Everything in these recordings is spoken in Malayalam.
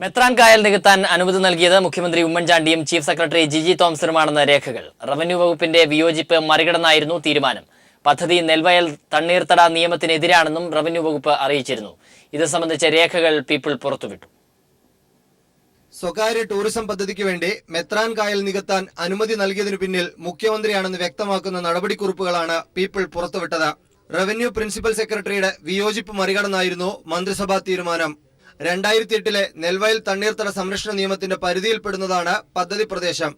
മെത്രാൻ കായൽ നികത്താൻ അനുമതി നൽകിയത് മുഖ്യമന്ത്രി ഉമ്മൻചാണ്ടിയും ചീഫ് സെക്രട്ടറി ജിജി തോംസനുമാണെന്ന് രേഖകൾ. റവന്യൂ വകുപ്പിന്റെ വിയോജിപ്പ് മറികടന്നായിരുന്നു തീരുമാനം. പദ്ധതി നെൽവയൽ തണ്ണീർത്തട നിയമത്തിനെതിരാണെന്നും റവന്യൂ വകുപ്പ് അറിയിച്ചിരുന്നു. ഇത് സംബന്ധിച്ച രേഖകൾ പീപ്പിൾ പുറത്തുവിട്ടു. സ്വകാര്യ ടൂറിസം പദ്ധതിക്ക് വേണ്ടി മെത്രാൻ കായൽ നികത്താൻ അനുമതി നൽകിയതിനു പിന്നിൽ മുഖ്യമന്ത്രിയാണെന്ന് വ്യക്തമാക്കുന്ന നടപടിക്കുറിപ്പുകളാണ് പീപ്പിൾ പുറത്തുവിട്ടത്. റവന്യൂ പ്രിൻസിപ്പൽ സെക്രട്ടറിയുടെ വിയോജിപ്പ് മറികടന്നായിരുന്നു മന്ത്രിസഭാ തീരുമാനം. 2008 നെൽവയൽ തണ്ണീർത്തട സംരക്ഷണ നിയമത്തിന്റെ പരിധിയിൽപ്പെടുന്നതാണ് പദ്ധതി പ്രദേശം.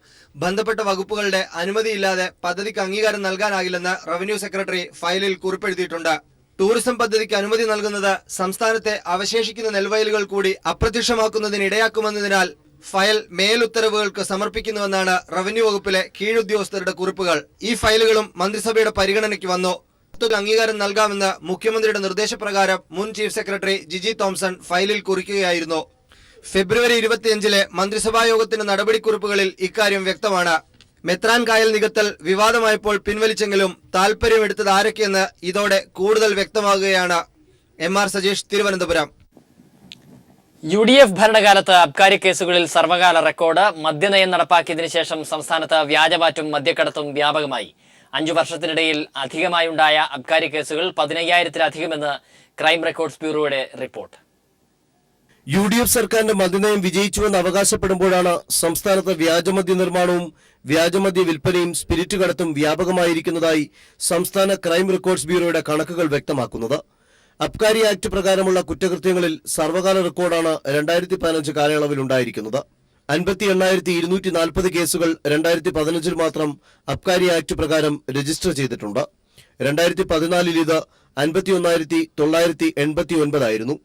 ബന്ധപ്പെട്ട വകുപ്പുകളുടെ അനുമതിയില്ലാതെ പദ്ധതിക്ക് അംഗീകാരം നൽകാനാകില്ലെന്ന് റവന്യൂ സെക്രട്ടറി ഫയലിൽ കുറിപ്പെഴുതിയിട്ടുണ്ട്. ടൂറിസം പദ്ധതിക്ക് അനുമതി നൽകുന്നത് സംസ്ഥാനത്തെ അവശേഷിക്കുന്ന നെൽവയലുകൾ കൂടി അപ്രത്യക്ഷമാക്കുന്നതിനിടയാക്കുമെന്നതിനാൽ ഫയൽ മേലുത്തരവുകൾക്ക് സമർപ്പിക്കുന്നുവെന്നാണ് റവന്യൂ വകുപ്പിലെ കീഴുദ്യോഗസ്ഥരുടെ കുറിപ്പുകൾ. ഈ ഫയലുകളും മന്ത്രിസഭയുടെ പരിഗണനയ്ക്ക് വന്നു. അംഗീകാരം നൽകാമെന്ന് മുഖ്യമന്ത്രിയുടെ നിർദ്ദേശപ്രകാരം മുൻ ചീഫ് സെക്രട്ടറി ജിജി തോംസൺ ഫയലിൽ കുറിക്കുകയായിരുന്നു. ഫെബ്രുവരി 25 മന്ത്രിസഭാ യോഗത്തിന്റെ നടപടിക്കുറിപ്പുകളിൽ ഇക്കാര്യം വ്യക്തമാണ്. മെത്രാൻ കായൽ നികത്തൽ വിവാദമായപ്പോൾ പിൻവലിച്ചെങ്കിലും താൽപര്യമെടുത്തത് ആരൊക്കെയെന്ന് ഇതോടെ കൂടുതൽ വ്യക്തമാകുകയാണ്. MR സജീഷ്, തിരുവനന്തപുരം. UDF ഭരണകാലത്ത് അബ്കാരി കേസുകളിൽ സർവകാല റെക്കോർഡ്. മദ്യനയം നടപ്പാക്കിയതിനു ശേഷം സംസ്ഥാനത്ത് വ്യാജമാറ്റും മദ്യക്കടത്തും വ്യാപകമായി. 5 വർഷത്തിനിടയിൽ അധികമായുണ്ടായ അബ്കാരി കേസുകൾ 15,000-ലധികമെന്ന് ക്രൈം റെക്കോർഡ്സ് ബ്യൂറോയുടെ റിപ്പോർട്ട്. UDF സർക്കാരിന്റെ മദ്യനയം വിജയിച്ചുവെന്ന് അവകാശപ്പെടുമ്പോഴാണ് സംസ്ഥാനത്ത് വ്യാജമദ്യ നിർമ്മാണവും വ്യാജമദ്യ വിൽപ്പനയും സ്പിരിറ്റ് കടത്തും വ്യാപകമായിരിക്കുന്നതായി സംസ്ഥാന ക്രൈം റെക്കോർഡ്സ് ബ്യൂറോയുടെ കണക്കുകൾ വ്യക്തമാക്കുന്നത്. അബ്കാരി ആക്ട് പ്രകാരമുള്ള കുറ്റകൃത്യങ്ങളിൽ സർവകാല റെക്കോർഡാണ് 2015 കാലയളവിലുണ്ടായിരിക്കുന്നത്. 58,240 കേസുകൾ 2015 മാത്രം അബ്കാരി ആക്ട് പ്രകാരം രജിസ്റ്റർ ചെയ്തിട്ടുണ്ട്. 2014 ഇത് 51,989 ആയിരുന്നു.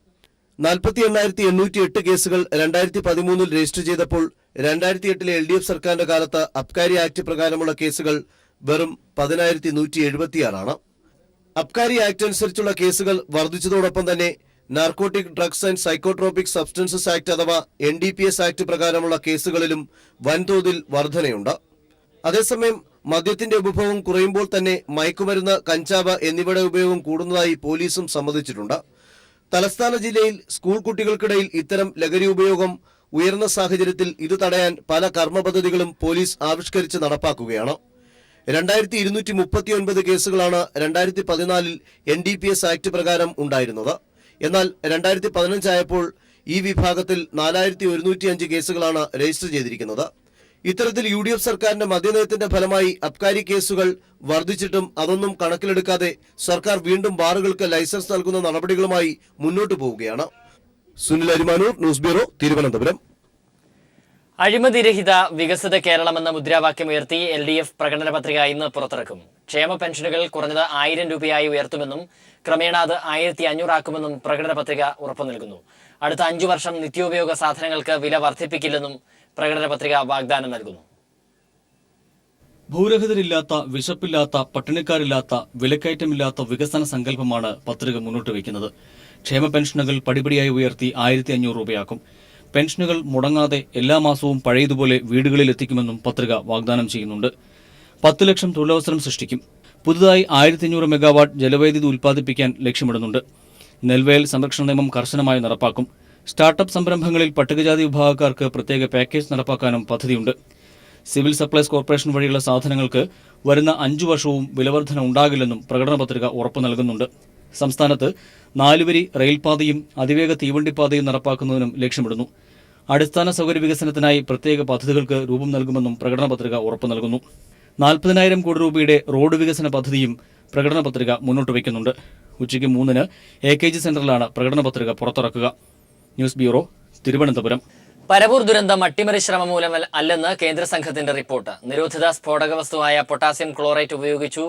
48,808 കേസുകൾ 2013 രജിസ്റ്റർ ചെയ്തപ്പോൾ 2008 LDF സർക്കാരിന്റെ കാലത്ത് അബ്കാരി ആക്ട് പ്രകാരമുള്ള കേസുകൾ വെറും 10,176 അബ്കാരി ആക്ട് അനുസരിച്ചുള്ള കേസുകൾ വർദ്ധിച്ചതോടൊപ്പം തന്നെ narcotic drugs and psychotropic substances act അഥവാ NDPS ആക്ട് പ്രകാരമുള്ള കേസുകളിലും വൻതോതിൽ വർധനയുണ്ട്. അതേസമയം മദ്യത്തിന്റെ ഉപഭോഗം കുറയുമ്പോൾ തന്നെ മയക്കുമരുന്ന്, കഞ്ചാവ് എന്നിവയുടെ ഉപയോഗം കൂടുന്നതായി പോലീസും സമ്മതിച്ചിട്ടുണ്ട്. തലസ്ഥാന ജില്ലയിൽ സ്കൂൾ കുട്ടികൾക്കിടയിൽ ഇത്തരം ലഹരി ഉപയോഗം ഉയർന്ന സാഹചര്യത്തിൽ ഇത് തടയാൻ പല കർമ്മ പദ്ധതികളും പോലീസ് ആവിഷ്കരിച്ച് നടപ്പാക്കുകയാണ്. 2,239 കേസുകളാണ് 2014 NDPS ആക്ട് പ്രകാരം ഉണ്ടായിരുന്നത്. എന്നാൽ 2015 ആയപ്പോൾ ഈ വിഭാഗത്തിൽ 4,105 കേസുകളാണ് രജിസ്റ്റർ ചെയ്തിരിക്കുന്നത്. ഇത്തരത്തിൽ UDF സർക്കാരിന്റെ മദ്യനയത്തിന്റെ ഫലമായി അബ്കാരി കേസുകൾ വർദ്ധിച്ചിട്ടും അതൊന്നും കണക്കിലെടുക്കാതെ സർക്കാർ വീണ്ടും ബാറുകൾക്ക് ലൈസൻസ് നൽകുന്ന നടപടികളുമായി മുന്നോട്ടു പോവുകയാണ്. Sunil Arimanoor, news bureau, Thiruvananthapuram. അഴിമതിരഹിത വികസിത കേരളമെന്ന മുദ്രാവാക്യമുയർത്തി LDF പ്രകടന പത്രിക ഇന്ന് പുറത്തിറക്കും. ക്ഷേമ പെൻഷനുകൾ കുറഞ്ഞത് 1,000 രൂപയായി ഉയർത്തുമെന്നും ക്രമേണ അത് 1,500 ആക്കുമെന്നും പ്രകടന പത്രിക ഉറപ്പു നൽകുന്നു. അടുത്ത 5 വർഷം നിത്യോപയോഗ സാധനങ്ങൾക്ക് വില വർദ്ധിപ്പിക്കില്ലെന്നും പ്രകടന പത്രിക വാഗ്ദാനം നൽകുന്നു. ഭൂരഹിതരില്ലാത്ത, വിശപ്പില്ലാത്ത, പട്ടിണിക്കാരില്ലാത്ത, വിലക്കയറ്റമില്ലാത്ത വികസന സങ്കല്പമാണ് പത്രിക മുന്നോട്ട് വയ്ക്കുന്നത്. ക്ഷേമ പെൻഷനുകൾ പടിപടിയായി ഉയർത്തി 1,500 രൂപയാക്കും. പെൻഷനുകൾ മുടങ്ങാതെ എല്ലാ മാസവും പഴയതുപോലെ വീടുകളിൽ എത്തിക്കുമെന്നും പത്രിക വാഗ്ദാനം ചെയ്യുന്നുണ്ട്. 10 ലക്ഷം തൊഴിലവസരം സൃഷ്ടിക്കും. പുതുതായി 1,500 മെഗാവാട്ട് ജലവൈദ്യുതി ഉൽപ്പാദിപ്പിക്കാൻ ലക്ഷ്യമിടുന്നുണ്ട്. നെൽവയൽ സംരക്ഷണ നിയമം കർശനമായി നടപ്പാക്കും. സ്റ്റാർട്ടപ്പ് സംരംഭങ്ങളിൽ പട്ടികജാതി വിഭാഗക്കാർക്ക് പ്രത്യേക പാക്കേജ് നടപ്പാക്കാനും പദ്ധതിയുണ്ട്. സിവിൽ സപ്ലൈസ് കോർപ്പറേഷൻ വഴിയുള്ള സാധനങ്ങൾക്ക് വരുന്ന 5 വർഷവും വിലവർധന ഉണ്ടാകില്ലെന്നും പ്രകടന പത്രിക ഉറപ്പു നൽകുന്നുണ്ട്. സംസ്ഥാനത്ത് 4 വരി റെയിൽപാതയും അതിവേഗ തീവണ്ടിപ്പാതയും നടപ്പാക്കുന്നതിനും ലക്ഷ്യമിടുന്നു. അടിസ്ഥാന സൗകര്യ വികസനത്തിനായി പ്രത്യേക പദ്ധതികൾക്ക് രൂപം നൽകുമെന്നും പ്രകടന പത്രിക ഉറപ്പു നൽകുന്നു. 40,000 കോടി രൂപയുടെ റോഡ് വികസന പദ്ധതിയും പ്രകടന പത്രിക മുന്നോട്ട് വയ്ക്കുന്നുണ്ട്. ഉച്ചയ്ക്ക് 3-ന് AKG സെന്ററിലാണ് പ്രകടന പത്രിക പുറത്തിറക്കുക. News bureau, Thiruvananthapuram. പരവൂർ ദുരന്തം അട്ടിമറി ശ്രമം മൂലം അല്ലെന്ന് കേന്ദ്ര സംഘത്തിന്റെ റിപ്പോർട്ട്. നിരോധിത സ്ഫോടക വസ്തുവായ പൊട്ടാസ്യം ക്ലോറൈറ്റ് ഉപയോഗിച്ചു.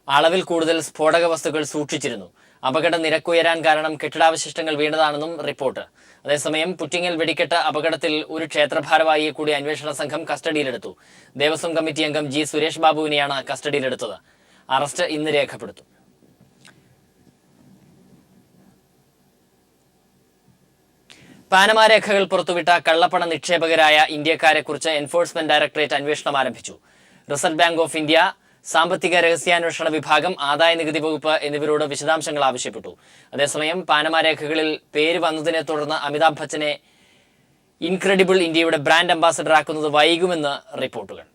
അളവിൽ കൂടുതൽ സ്ഫോടക വസ്തുക്കൾ സൂക്ഷിച്ചിരുന്നു. അപകട നിരക്കുയരാൻ കാരണം കെട്ടിടാവശിഷ്ടങ്ങൾ വീണതാണെന്നും റിപ്പോർട്ട്. അതേസമയം പുറ്റിങ്ങൽ വെടിക്കെട്ട് അപകടത്തിൽ ഒരു ക്ഷേത്രഭാരവാഹിയെ കൂടി അന്വേഷണ സംഘം കസ്റ്റഡിയിലെടുത്തു. ദേവസ്വം കമ്മിറ്റി അംഗം G. സുരേഷ് ബാബുവിനെയാണ് കസ്റ്റഡിയിലെടുത്തത്. അറസ്റ്റ് ഇന്ന് രേഖപ്പെടുത്തും. പാനമ രേഖകൾ പുറത്തുവിട്ട കള്ളപ്പണ നിക്ഷേപകരായ ഇന്ത്യക്കാരെക്കുറിച്ച് എൻഫോഴ്സ്മെന്റ് ഡയറക്ടറേറ്റ് അന്വേഷണം ആരംഭിച്ചു. റിസർവ് ബാങ്ക് ഓഫ് ഇന്ത്യ, സാമ്പത്തിക രഹസ്യാന്വേഷണ വിഭാഗം, ആദായ നികുതി വകുപ്പ് എന്നിവരോട് വിശദാംശങ്ങൾ ആവശ്യപ്പെട്ടു. അതേസമയം പാനമ രേഖകളിൽ പേര് വന്നതിനെ തുടർന്ന് അമിതാഭ് ബച്ചനെ ഇൻക്രെഡിബിൾ ഇന്ത്യയുടെ ബ്രാൻഡ് അംബാസഡർ ആക്കുന്നത് വൈകുമെന്ന് റിപ്പോർട്ടുകൾ.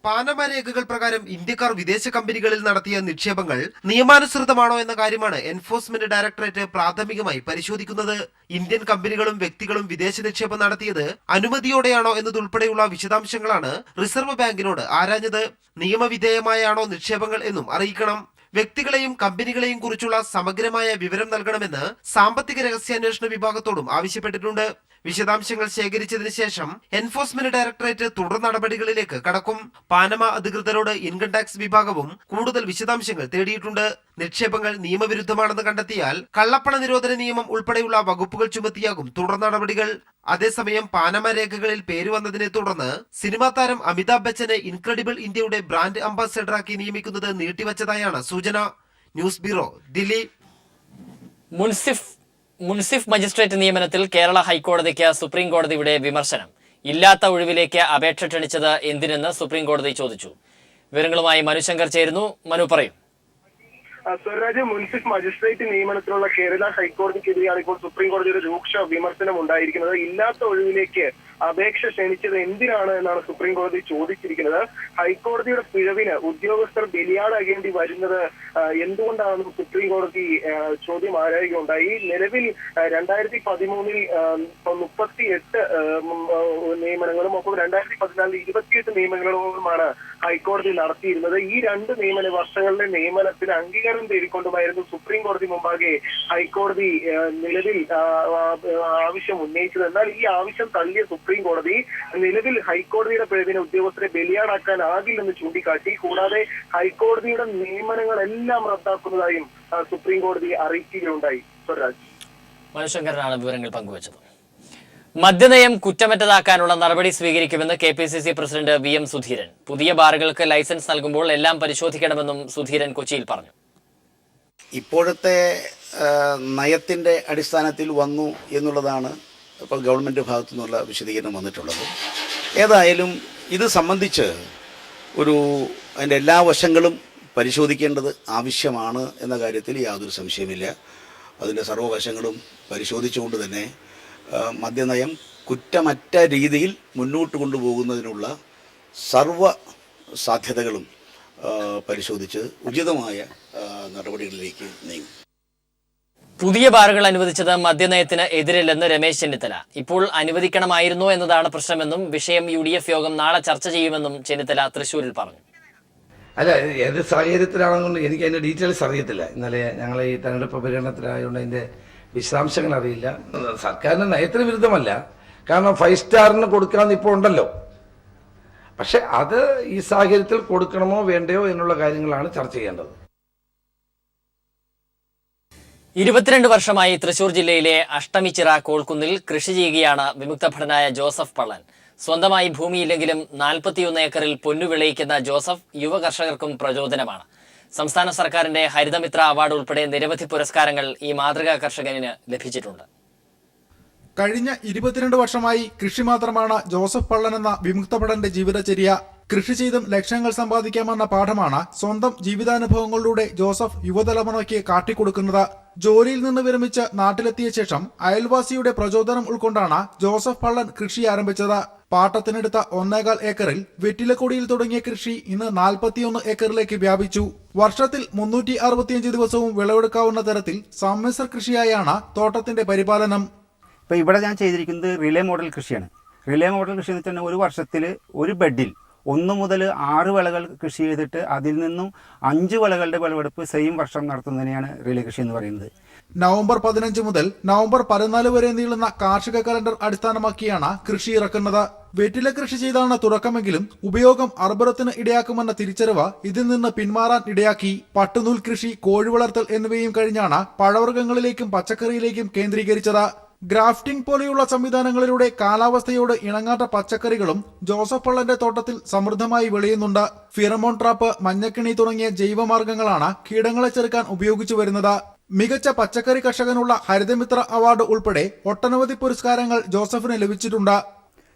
പാനമ രേഖകൾ പ്രകാരം ഇന്ത്യക്കാർ വിദേശ കമ്പനികളിൽ നടത്തിയ നിക്ഷേപങ്ങൾ നിയമാനുസൃതമാണോ എന്ന കാര്യമാണ് എൻഫോഴ്സ്മെന്റ് ഡയറക്ടറേറ്റ് പ്രാഥമികമായി പരിശോധിക്കുന്നത്. ഇന്ത്യൻ കമ്പനികളും വ്യക്തികളും വിദേശ നിക്ഷേപം നടത്തിയത് അനുമതിയോടെയാണോ എന്നതുൾപ്പെടെയുള്ള വിശദാംശങ്ങളാണ് റിസർവ് ബാങ്കിനോട് ആരാഞ്ഞത്. നിയമവിധേയമായാണോ നിക്ഷേപങ്ങൾ എന്നും അറിയിക്കണം. വ്യക്തികളെയും കമ്പനികളെയും കുറിച്ചുള്ള സമഗ്രമായ വിവരം നൽകണമെന്ന് സാമ്പത്തിക രഹസ്യാന്വേഷണ വിഭാഗത്തോടും ആവശ്യപ്പെട്ടിട്ടുണ്ട്. വിശദാംശങ്ങൾ ശേഖരിച്ചതിന് ശേഷം എൻഫോഴ്സ്മെന്റ് ഡയറക്ടറേറ്റ് തുടർ നടപടികളിലേക്ക് കടക്കും. പാനമ അധികൃതരോട് ഇൻകം ടാക്സ് വിഭാഗവും കൂടുതൽ വിശദാംശങ്ങൾ തേടിയിട്ടുണ്ട്. നിക്ഷേപങ്ങൾ നിയമവിരുദ്ധമാണെന്ന് കണ്ടെത്തിയാൽ കള്ളപ്പണ നിരോധന നിയമം ഉൾപ്പെടെയുള്ള വകുപ്പുകൾ ചുമത്തിയാകും തുടർ നടപടികൾ. അതേസമയം പാനമ രേഖകളിൽ പേര് വന്നതിനെ തുടർന്ന് സിനിമാ താരം അമിതാഭ് ബച്ചനെ ഇൻക്രെഡിബിൾ ഇന്ത്യയുടെ ബ്രാൻഡ് അംബാസഡറാക്കി നിയമിക്കുന്നത് നീട്ടിവച്ചതായാണ് സൂചന. News bureau, Delhi. മുൻസിഫ് മജിസ്ട്രേറ്റ് നിയമനത്തിൽ കേരള ഹൈക്കോടതിക്ക് സുപ്രീം കോടതിയുടെ വിമർശനം. ഇല്ലാത്ത ഒഴിവിലേക്ക് അപേക്ഷ ക്ഷണിച്ചത് എന്തിനെന്ന് സുപ്രീം കോടതി ചോദിച്ചു. വിവരങ്ങളുമായി മനുശങ്കർ ചേരുന്നു. മനു, പറയും. സ്വരാജ്, മുൻസിഫ് മജിസ്ട്രേറ്റ് നിയമനത്തിലുള്ള കേരള ഹൈക്കോടതിക്കെതിരെയാണ് ഇപ്പോൾ സുപ്രീം കോടതിയുടെ രൂക്ഷ വിമർശനം ഉണ്ടായിരിക്കുന്നത്. ഇല്ലാത്ത ഒഴിവിലേക്ക് അപേക്ഷ ക്ഷണിച്ചത് എന്തിനാണ് എന്നാണ് സുപ്രീം കോടതി ചോദിച്ചിരിക്കുന്നത്. ഹൈക്കോടതിയുടെ പിഴവിന് ഉദ്യോഗസ്ഥർ ബലിയാടാകേണ്ടി വരുന്നത് എന്തുകൊണ്ടാണെന്ന് സുപ്രീം കോടതി ചോദ്യം ആരായുകയുണ്ടായി. നിലവിൽ 2013 38 നിയമനങ്ങളും ഒപ്പം 2014 28 നിയമനങ്ങളുമാണ് ഹൈക്കോടതി നടത്തിയിരുന്നത്. ഈ 2 നിയമന വർഷങ്ങളിലെ നിയമനത്തിന് അംഗീകാരം തേടിക്കൊണ്ടുമായിരുന്നു സുപ്രീം കോടതി മുമ്പാകെ ഹൈക്കോടതി നിലവിൽ ആവശ്യം ഉന്നയിച്ചത്. എന്നാൽ ഈ ആവശ്യം തള്ളിയ സുപ്രീം കോടതി നിലവിൽ ഹൈക്കോടതിയുടെ പിഴവിനെ ഉദ്യോഗസ്ഥരെ ബലിയാടാക്കാനാകില്ലെന്ന് ചൂണ്ടിക്കാട്ടി. കൂടാതെ ഹൈക്കോടതിയുടെ നിയമനങ്ങളെല്ലാം റദ്ദാക്കുന്നതായും സുപ്രീം കോടതി അറിയിക്കുകയുണ്ടായി. സ്വരാജ്, മനുശങ്കരനാണ് വിവരങ്ങൾ പങ്കുവച്ചത്. മദ്യനയം കുറ്റമറ്റതാക്കാനുള്ള നടപടി സ്വീകരിക്കുമെന്ന് KPCC പ്രസിഡന്റ് VM സുധീരൻ. പുതിയ ബാറുകൾക്ക് ലൈസൻസ് നൽകുമ്പോൾ എല്ലാം പരിശോധിക്കണമെന്നും സുധീരൻ കൊച്ചിയിൽ പറഞ്ഞു. ഇപ്പോഴത്തെ നയത്തിൻ്റെ അടിസ്ഥാനത്തിൽ വന്നു എന്നുള്ളതാണ് ഇപ്പോൾ ഗവൺമെൻറ് ഭാഗത്തു നിന്നുള്ള വിശദീകരണം വന്നിട്ടുള്ളത്. ഏതായാലും ഇത് സംബന്ധിച്ച് അതിൻ്റെ എല്ലാ വശങ്ങളും പരിശോധിക്കേണ്ടത് ആവശ്യമാണ് എന്ന കാര്യത്തിൽ യാതൊരു സംശയമില്ല. അതിൻ്റെ സർവ്വവശങ്ങളും പരിശോധിച്ചുകൊണ്ട് തന്നെ മദ്യനയം കുറ്റമറ്റ രീതിയിൽ മുന്നോട്ട് കൊണ്ടുപോകുന്നതിനുള്ള സർവ്വ സാധ്യതകളും പരിശോധിച്ച് ഉചിതമായ നടപടികളിലേക്ക് നീങ്ങും. പുതിയ ബാറുകൾ അനുവദിച്ചത് മദ്യനയത്തിന് എതിരല്ലെന്ന് രമേശ് ചെന്നിത്തല. ഇപ്പോൾ അനുവദിക്കണമായിരുന്നോ എന്നതാണ് പ്രശ്നമെന്നും വിഷയം UDF യോഗം നാളെ ചർച്ച ചെയ്യുമെന്നും ചെന്നിത്തല തൃശ്ശൂരിൽ പറഞ്ഞു. അല്ല, ഏത് സാഹചര്യത്തിലാണെന്നുകൊണ്ട് എനിക്ക് അതിൻ്റെ ഡീറ്റെയിൽസ് അറിയത്തില്ല. ഇന്നലെ ഞങ്ങൾ ഈ തെരഞ്ഞെടുപ്പ് പര്യടനത്തിലായതുകൊണ്ട് അതിൻ്റെ വിശദാംശങ്ങൾ അറിയില്ല. സർക്കാരിൻ്റെ നയത്തിന് വിരുദ്ധമല്ല, കാരണം 5 സ്റ്റാറിന് കൊടുക്കാമെന്ന് ഇപ്പോൾ ഉണ്ടല്ലോ. പക്ഷെ അത് ഈ സാഹചര്യത്തിൽ കൊടുക്കണമോ വേണ്ടയോ എന്നുള്ള കാര്യങ്ങളാണ് ചർച്ച ചെയ്യേണ്ടത്. 22 വർഷമായി തൃശൂർ ജില്ലയിലെ അഷ്ടമിച്ചിറ കോൾക്കുന്നിൽ കൃഷി ചെയ്യുകയാണ് വിമുക്തഭടനായ ജോസഫ് പള്ളൻ. സ്വന്തമായി ഭൂമിയില്ലെങ്കിലും 41 ഏക്കറിൽ പൊന്നു വിളയിക്കുന്ന ജോസഫ് യുവ കർഷകർക്കും പ്രചോദനമാണ്. സംസ്ഥാന സർക്കാരിന്റെ ഹരിതമിത്ര അവാർഡ് ഉൾപ്പെടെ നിരവധി പുരസ്കാരങ്ങൾ ഈ മാതൃകാ കർഷകന് ലഭിച്ചിട്ടുണ്ട്. കഴിഞ്ഞ 22 വർഷമായി കൃഷി മാത്രമാണ് ജോസഫ് പള്ളൻ എന്ന വിമുക്തഭടന്റെ ജീവിതചര്യ. കൃഷി ചെയ്തും ലക്ഷങ്ങൾ സമ്പാദിക്കാമെന്ന പാഠമാണ് സ്വന്തം ജീവിതാനുഭവങ്ങളിലൂടെ ജോസഫ് യുവതലമുറയ്ക്ക് കാട്ടിക്കൊടുക്കുന്നത്. ജോലിയിൽ നിന്ന് വിരമിച്ച് നാട്ടിലെത്തിയ ശേഷം അയൽവാസിയുടെ പ്രചോദനം ഉൾക്കൊണ്ടാണ് ജോസഫ് പള്ളൻ കൃഷി ആരംഭിച്ചത്. പാട്ടത്തിനെടുത്ത 1.25 ഏക്കറിൽ വെറ്റിലക്കൊടിയിൽ തുടങ്ങിയ കൃഷി ഇന്ന് 41 ഏക്കറിലേക്ക് വ്യാപിച്ചു. വർഷത്തിൽ 365 ദിവസവും വിളവെടുക്കാവുന്ന തരത്തിൽ സമ്മിശ്ര കൃഷിയായാണ് തോട്ടത്തിന്റെ പരിപാലനം. ഇപ്പോൾ ഇവിടെ ഞാൻ ചെയ്തിരിക്കുന്നത് റിലേ മോഡൽ കൃഷിയാണ്. റിലേ മോഡൽ കൃഷി എന്ന് വെച്ചാൽ ഒരു വർഷത്തിൽ ഒരു ബെഡിൽ 1 മുതൽ 6 വിളകൾ കൃഷി ചെയ്തിട്ട് അതിൽ നിന്നും 5 വിളകളുടെ വിളവെടുപ്പ് സെയിം വർഷം നടത്തുന്നതിനെയാണ് റിലേ കൃഷി എന്ന് പറയുന്നത്. നവംബർ 15 മുതൽ നവംബർ 14 വരെ നീളുന്ന കാർഷിക കലണ്ടർ അടിസ്ഥാനമാക്കിയാണ് കൃഷി ഇറക്കുന്നത്. വെറ്റില കൃഷി ചെയ്താണ് തുടക്കമെങ്കിലും ഉപയോഗം അർബുദത്തിന് ഇടയാക്കുമെന്ന തിരിച്ചറിവ് ഇതിൽ നിന്ന് പിന്മാറാൻ ഇടയാക്കി. പട്ടുനൂൽ കൃഷി, കോഴി വളർത്തൽ എന്നിവയും കഴിഞ്ഞാണ് പഴവർഗ്ഗങ്ങളിലേക്കും പച്ചക്കറിയിലേക്കും കേന്ദ്രീകരിച്ചത്. ഗ്രാഫ്റ്റിംഗ് പോലെയുള്ള സംവിധാനങ്ങളിലൂടെ കാലാവസ്ഥയോട് ഇണങ്ങാത്ത പച്ചക്കറികളും ജോസഫ് പള്ളന്റെ തോട്ടത്തിൽ സമൃദ്ധമായി വിളയുന്നുണ്ട്. ഫിറമോൺ ട്രാപ്പ്, മഞ്ഞക്കിണി തുടങ്ങിയ ജൈവമാർഗങ്ങളാണ് കീടങ്ങളെ ചെറുക്കാൻ ഉപയോഗിച്ചു വരുന്നത്. മികച്ച പച്ചക്കറി കർഷകനുള്ള ഹരിതമിത്ര അവാർഡ് ഉൾപ്പെടെ ഒട്ടനവധി പുരസ്കാരങ്ങൾ ജോസഫിന് ലഭിച്ചിട്ടുണ്ട്.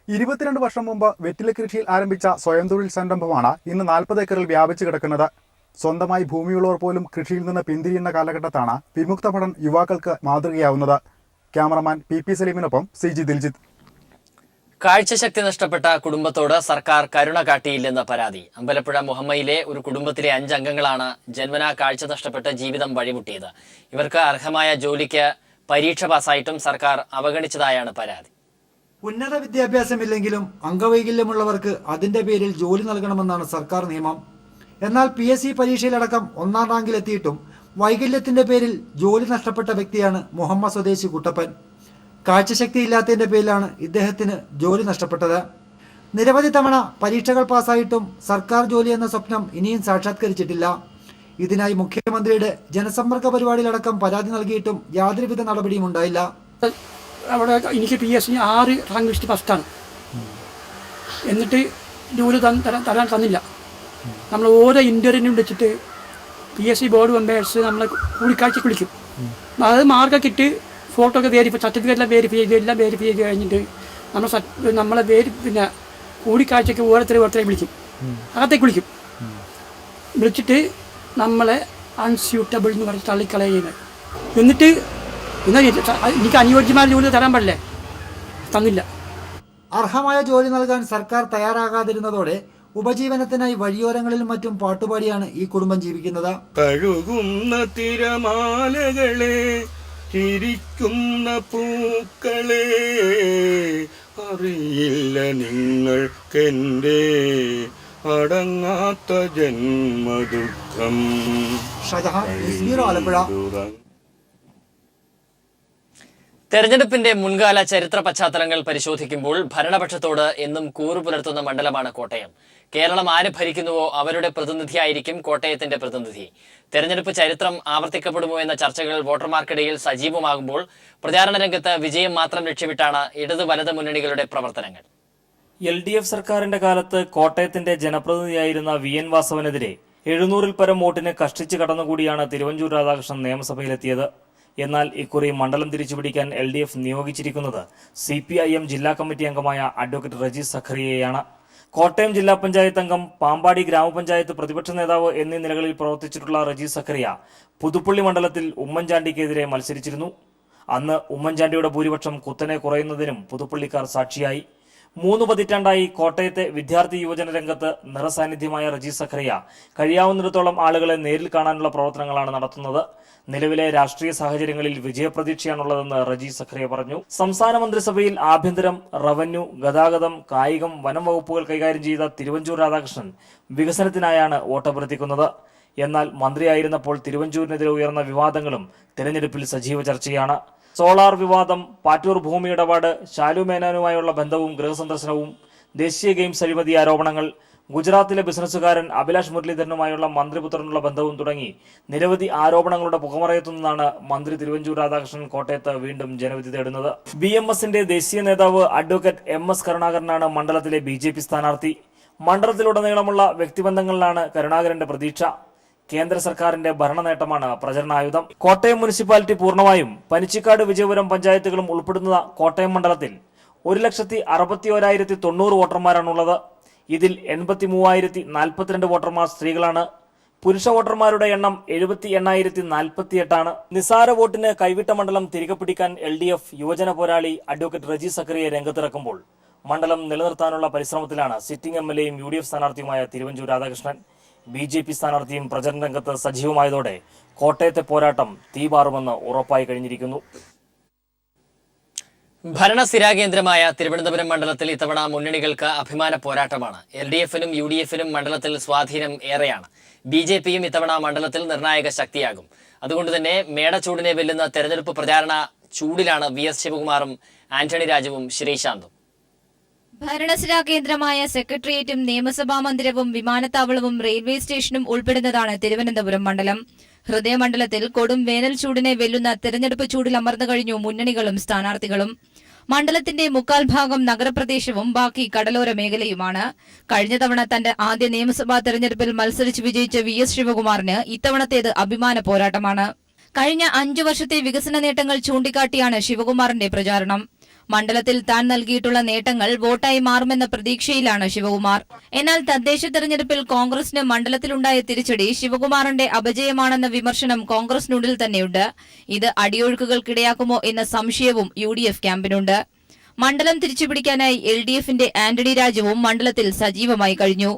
22 വർഷം മുമ്പ് വെറ്റില കൃഷിയിൽ ആരംഭിച്ച സ്വയം തൊഴിൽ സംരംഭമാണ് ഇന്ന് 40 ഏക്കറിൽ വ്യാപിച്ചു കിടക്കുന്നത്. സ്വന്തമായി ഭൂമിയുള്ളവർ പോലും കൃഷിയിൽ നിന്ന് പിന്തിരിയുന്ന കാലഘട്ടത്താണ് വിമുക്തഭടൻ യുവാക്കൾക്ക് മാതൃകയാവുന്നത്. ക്യാമറമാൻ PP സലീമിനൊപ്പം CG ദിൽജിത്ത്. കാഴ്ചശക്തി നഷ്ടപ്പെട്ട കുടുംബത്തോട് സർക്കാർ കരുണ കാട്ടിയില്ലെന്ന പരാതി. അമ്പലപ്പുഴ മുഹമ്മയിലെ ഒരു കുടുംബത്തിലെ 5 അംഗങ്ങളാണ് ജന്മനാ കാഴ്ച നഷ്ടപ്പെട്ട് ജീവിതം വഴിമുട്ടിയത്. ഇവർക്ക് അർഹമായ ജോലിക്ക് പരീക്ഷ പാസ്സായിട്ടും സർക്കാർ അവഗണിച്ചതായാണ് പരാതി. ഉന്നത വിദ്യാഭ്യാസമില്ലെങ്കിലും അംഗവൈകല്യമുള്ളവർക്ക് അതിന്റെ പേരിൽ ജോലി നൽകണമെന്നാണ് സർക്കാർ നിയമം. എന്നാൽ PSC പരീക്ഷയിലടക്കം 1ാം റാങ്കിലെത്തിയിട്ടും വൈകല്യത്തിന്റെ പേരിൽ ജോലി നഷ്ടപ്പെട്ട വ്യക്തിയാണ് മുഹമ്മ സ്വദേശി കുട്ടപ്പൻ. കാഴ്ചശക്തി ഇല്ലാത്തതിന്റെ പേരിലാണ് ഇദ്ദേഹത്തിന് ജോലി നഷ്ടപ്പെട്ടത്. നിരവധി തവണ പരീക്ഷകൾ പാസ്സായിട്ടും സർക്കാർ ജോലി എന്ന സ്വപ്നം ഇനിയും സാക്ഷാത്കരിച്ചിട്ടില്ല. ഇതിനായി മുഖ്യമന്ത്രിയുടെ ജനസമ്പർക്ക പരിപാടിയിലടക്കം പരാതി നൽകിയിട്ടും യാതൊരുവിധ നടപടിയും ഉണ്ടായില്ല. അവിടെ എനിക്ക് PSC 6 റാങ്ക് ലിസ്റ്റ് ഫസ്റ്റാണ്. എന്നിട്ട് ജോലി തരാൻ തന്നില്ല. നമ്മൾ ഓരോ ഇൻ്റർവ്യൂവിനും വിളിച്ചിട്ട് PSC ബോർഡ് മെമ്പേഴ്സ് നമ്മളെ കൂടിക്കാഴ്ചക്ക് വിളിക്കും. അത് മാർക്കൊക്കെ ഇട്ട് ഫോട്ടോ ഒക്കെ സർട്ടിഫിക്കറ്റെല്ലാം വെരിഫൈ ചെയ്ത് കഴിഞ്ഞിട്ട് നമ്മളെ പിന്നെ കൂടിക്കാഴ്ചയ്ക്ക് ഓരോരുത്തരെ വിളിക്കും, അകത്തേക്ക് വിളിച്ചിട്ട് നമ്മളെ അൺസ്യൂട്ടബിൾ എന്ന് പറഞ്ഞ് തള്ളിക്കളയുന്നത്. എന്നിട്ട് എനിക്ക് അനുയോജ്യമായ ജോലി തരാൻ പാടില്ലേ, തന്നില്ല. അർഹമായ ജോലി നൽകാൻ സർക്കാർ തയ്യാറാകാതിരുന്നതോടെ ഉപജീവനത്തിനായി വഴിയോരങ്ങളിലും മറ്റും പാട്ടുപാടിയാണ് ഈ കുടുംബം ജീവിക്കുന്നത്. കഴുകുന്ന തിരമാലകളെ, ചിരിക്കുന്ന പൂക്കളെ, അറിയില്ല നിങ്ങൾക്കെന്റെ അടങ്ങാത്ത ജന്മദുഃഖം. ആലപ്പുഴ. തെരഞ്ഞെടുപ്പിന്റെ മുൻകാല ചരിത്ര പശ്ചാത്തലങ്ങൾ പരിശോധിക്കുമ്പോൾ ഭരണപക്ഷത്തോട് എന്നും കൂറു പുലർത്തുന്ന മണ്ഡലമാണ് കോട്ടയം. കേരളം ആര് ഭരിക്കുന്നുവോ അവരുടെ പ്രതിനിധിയായിരിക്കും കോട്ടയത്തിന്റെ പ്രതിനിധി. തെരഞ്ഞെടുപ്പ് ചരിത്രം ആവർത്തിക്കപ്പെടുമോ എന്ന ചർച്ചകൾ വോട്ടർമാർക്കിടയിൽ സജീവമാകുമ്പോൾ പ്രചാരണ രംഗത്ത് വിജയം മാത്രം ലക്ഷ്യമിട്ടാണ് ഇടത് വലത് മുന്നണികളുടെ പ്രവർത്തനങ്ങൾ. LDF സർക്കാരിന്റെ കാലത്ത് കോട്ടയത്തിന്റെ ജനപ്രതിനിധിയായിരുന്ന VN വാസവനെതിരെ 700-ൽ പരം വോട്ടിന് കഷ്ടിച്ച് കടന്നുകൂടിയാണ് തിരുവഞ്ചൂർ രാധാകൃഷ്ണൻ നിയമസഭയിലെത്തിയത്. എന്നാൽ ഇക്കുറി മണ്ഡലം തിരിച്ചുപിടിക്കാൻ LDF നിയോഗിച്ചിരിക്കുന്നത് CPIM ജില്ലാ കമ്മിറ്റി അംഗമായ അഡ്വക്കേറ്റ് റജി സഖറിയയാണ്. കോട്ടയം ജില്ലാ പഞ്ചായത്ത് അംഗം, പാമ്പാടി ഗ്രാമപഞ്ചായത്ത് പ്രതിപക്ഷ നേതാവ് എന്നീ നിലകളിൽ പ്രവർത്തിച്ചിട്ടുള്ള റജി സഖറിയ പുതുപ്പള്ളി മണ്ഡലത്തിൽ ഉമ്മൻചാണ്ടിക്കെതിരെ മത്സരിച്ചിരുന്നു. അന്ന് ഉമ്മൻചാണ്ടിയുടെ ഭൂരിപക്ഷം കുത്തനെ കുറയുന്നതിനും പുതുപ്പള്ളിക്കാർ സാക്ഷിയായി. 3 പതിറ്റാണ്ടായി കോട്ടയത്തെ വിദ്യാർത്ഥി യുവജന രംഗത്ത് നിറസാന്നിധ്യമായ റജി സഖറിയ കഴിയാവുന്നിടത്തോളം ആളുകളെ നേരിൽ കാണാനുള്ള പ്രവർത്തനങ്ങളാണ് നടത്തുന്നത്. നിലവിലെ രാഷ്ട്രീയ സാഹചര്യങ്ങളിൽ വിജയപ്രതീക്ഷയാണുള്ളതെന്ന് റജി സഖറിയ പറഞ്ഞു. സംസ്ഥാന മന്ത്രിസഭയിൽ ആഭ്യന്തരം, റവന്യൂ, ഗതാഗതം, കായികം, വനം വകുപ്പുകൾ കൈകാര്യം ചെയ്ത തിരുവഞ്ചൂർ രാധാകൃഷ്ണൻ വികസനത്തിനായാണ് വോട്ടഭ്യർത്ഥിക്കുന്നത്. എന്നാൽ മന്ത്രിയായിരുന്നപ്പോൾ തിരുവഞ്ചൂരിനെതിരെ ഉയർന്ന വിവാദങ്ങളും തെരഞ്ഞെടുപ്പിൽ സജീവ ചർച്ചയാണ്. സോളാർ വിവാദം, പാറ്റൂർ ഭൂമി ഇടപാട്, ശാലു മേനോനുമായുള്ള ബന്ധവും ഗൃഹസന്ദർശനവും, ദേശീയ ഗെയിംസ് അഴിമതി ആരോപണങ്ങൾ, ഗുജറാത്തിലെ ബിസിനസ്സുകാരൻ അഭിലാഷ് മുരളീധരനുമായുള്ള മന്ത്രിപുത്രനുള്ള ബന്ധവും തുടങ്ങി നിരവധി ആരോപണങ്ങളുടെ പുകമറയത്തുനിന്നാണ് മന്ത്രി തിരുവഞ്ചൂർ രാധാകൃഷ്ണൻ കോട്ടയത്ത് വീണ്ടും ജനവിധി തേടുന്നത്. BMSന്റെ ദേശീയ നേതാവ് അഡ്വക്കേറ്റ് MS കരുണാകരനാണ് മണ്ഡലത്തിലെ BJP സ്ഥാനാർത്ഥി. മണ്ഡലത്തിലുടനീളമുള്ള വ്യക്തിബന്ധങ്ങളിലാണ് കരുണാകരന്റെ പ്രതീക്ഷ. കേന്ദ്ര സർക്കാരിന്റെ ഭരണ നേട്ടമാണ് പ്രചരണായുധം. കോട്ടയം മുനിസിപ്പാലിറ്റി പൂർണ്ണമായും പനിച്ചിക്കാട്, വിജയപുരം പഞ്ചായത്തുകളും ഉൾപ്പെടുന്ന കോട്ടയം മണ്ഡലത്തിൽ 1,61,90 വോട്ടർമാരാണുള്ളത്. ഇതിൽ 83,042 വോട്ടർമാർ സ്ത്രീകളാണ്. പുരുഷ വോട്ടർമാരുടെ എണ്ണം 78,048 നിസാര വോട്ടിന് കൈവിട്ട മണ്ഡലം തിരികെ പിടിക്കാൻ LDF യുവജന പോരാളി അഡ്വക്കേറ്റ് റജി സഖറിയെ രംഗത്തിറക്കുമ്പോൾ മണ്ഡലം നിലനിർത്താനുള്ള പരിശ്രമത്തിലാണ് സിറ്റിംഗ് MLAയും UDF സ്ഥാനാർത്ഥിയുമായ തിരുവഞ്ചൂർ രാധാകൃഷ്ണൻ. BJP സ്ഥാനാർത്ഥിയും പ്രചരണ രംഗത്ത് സജീവമായതോടെ കോട്ടയത്തെ പോരാട്ടം തീപാറുമെന്ന് ഉറപ്പായി കഴിഞ്ഞിരിക്കുന്നു. ഭരണസ്ഥിരാകേന്ദ്രമായ തിരുവനന്തപുരം മണ്ഡലത്തിൽ ഇത്തവണ മുന്നണികൾക്ക് അഭിമാന പോരാട്ടമാണ്. LDFനും UDFനും മണ്ഡലത്തിൽ സ്വാധീനം ഏറെയാണ്. BJPയും ഇത്തവണ മണ്ഡലത്തിൽ നിർണായക ശക്തിയാകും. അതുകൊണ്ട് തന്നെ മേടച്ചൂടിനെ വെല്ലുന്ന തെരഞ്ഞെടുപ്പ് പ്രചാരണ ചൂടിലാണ് VS ശിവകുമാറും ആന്റണി രാജുവും ശ്രീശാന്തും. ഭരണസിരാ കേന്ദ്രമായ സെക്രട്ടേറിയറ്റും നിയമസഭാ മന്ദിരവും വിമാനത്താവളവും റെയിൽവേ സ്റ്റേഷനും ഉൾപ്പെടുന്നതാണ് തിരുവനന്തപുരം മണ്ഡലം. ഹൃദയമണ്ഡലത്തിൽ കൊടും വേനൽ ചൂടിനെ വെല്ലുന്ന തെരഞ്ഞെടുപ്പ് ചൂടിൽ അമർന്നു കഴിഞ്ഞു മുന്നണികളും സ്ഥാനാർത്ഥികളും. മണ്ഡലത്തിന്റെ 1/4 ഭാഗം നഗരപ്രദേശവും ബാക്കി കടലോര മേഖലയുമാണ്. കഴിഞ്ഞ തവണ തന്റെ ആദ്യ നിയമസഭാ തെരഞ്ഞെടുപ്പിൽ മത്സരിച്ച് വിജയിച്ച VS ശിവകുമാറിന് ഇത്തവണത്തേത് അഭിമാന പോരാട്ടമാണ്. കഴിഞ്ഞ 5 വർഷത്തെ വികസന നേട്ടങ്ങൾ ചൂണ്ടിക്കാട്ടിയാണ് ശിവകുമാറിന്റെ പ്രചാരണം. മണ്ഡലത്തിൽ താൻ നൽകിയിട്ടുള്ള നേട്ടങ്ങൾ വോട്ടായി മാറുമെന്ന പ്രതീക്ഷയിലാണ് ശിവകുമാർ. എന്നാൽ തദ്ദേശ തെരഞ്ഞെടുപ്പിൽ കോൺഗ്രസിന് മണ്ഡലത്തിലുണ്ടായ തിരിച്ചടി ശിവകുമാറിന്റെ അപജയമാണെന്ന വിമർശനം കോൺഗ്രസിനുള്ളിൽ തന്നെയുണ്ട്. ഇത് അടിയൊഴുക്കുകൾക്കിടയാക്കുമോ എന്ന സംശയവും UDF ക്യാമ്പിനുണ്ട്. മണ്ഡലം തിരിച്ചുപിടിക്കാനായി LDFന്റെ ആന്റണി രാജുവും മണ്ഡലത്തിൽ സജീവമായി കഴിഞ്ഞു.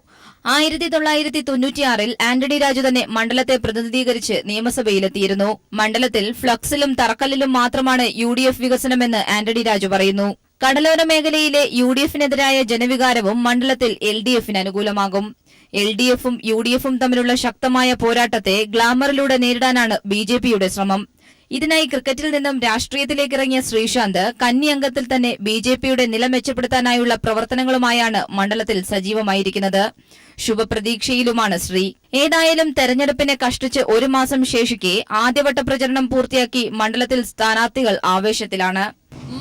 1996 ആന്റണി രാജു തന്നെ മണ്ഡലത്തെ പ്രതിനിധീകരിച്ച് നിയമസഭയിലെത്തിയിരുന്നു. മണ്ഡലത്തിൽ ഫ്ലക്സിലും തറക്കല്ലിലും മാത്രമാണ് UDF വികസനമെന്ന് ആന്റണി രാജു പറയുന്നു. കടലോര മേഖലയിലെ UDFനെതിരായ ജനവികാരവും മണ്ഡലത്തിൽ LDFന് അനുകൂലമാകും. LDFും UDFും തമ്മിലുള്ള ശക്തമായ പോരാട്ടത്തെ ഗ്ലാമറിലൂടെ നേരിടാനാണ് BJPയുടെ ശ്രമം. ഇതിനായി ക്രിക്കറ്റിൽ നിന്നും രാഷ്ട്രീയത്തിലേക്ക് ഇറങ്ങിയ ശ്രീശാന്ത് കന്നി അംഗത്തിൽ തന്നെ BJPയുടെ നില മെച്ചപ്പെടുത്താനായുള്ള പ്രവർത്തനങ്ങളുമായാണ് മണ്ഡലത്തിൽ സജീവമായിരിക്കുന്നത്. ശുഭപ്രതീക്ഷയിലുമാണ് ശ്രീ. ഏതായാലും തെരഞ്ഞെടുപ്പിനെ കഷ്ടിച്ച് 1 മാസം ശേഷിക്കെ ആദ്യവട്ട പ്രചരണം പൂർത്തിയാക്കി മണ്ഡലത്തിൽ സ്ഥാനാർത്ഥികൾ ആവേശത്തിലാണ്.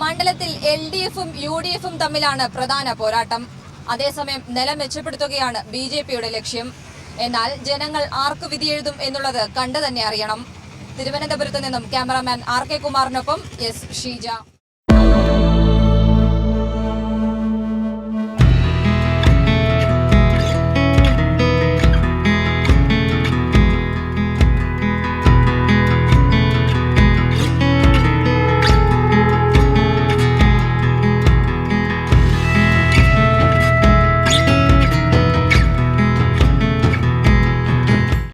മണ്ഡലത്തിൽ LDFും UDFും തമ്മിലാണ് പ്രധാന പോരാട്ടം. അതേസമയം നില മെച്ചപ്പെടുത്തുകയാണ് BJPയുടെ ലക്ഷ്യം. എന്നാൽ ജനങ്ങൾ ആർക്ക് വിധിയെഴുതും എന്നുള്ളത് കണ്ടു തന്നെ അറിയണം. തിരുവനന്തപുരത്ത് നിന്നും ക്യാമറാമാൻ RK കുമാറിനൊപ്പം S. ഷീജ.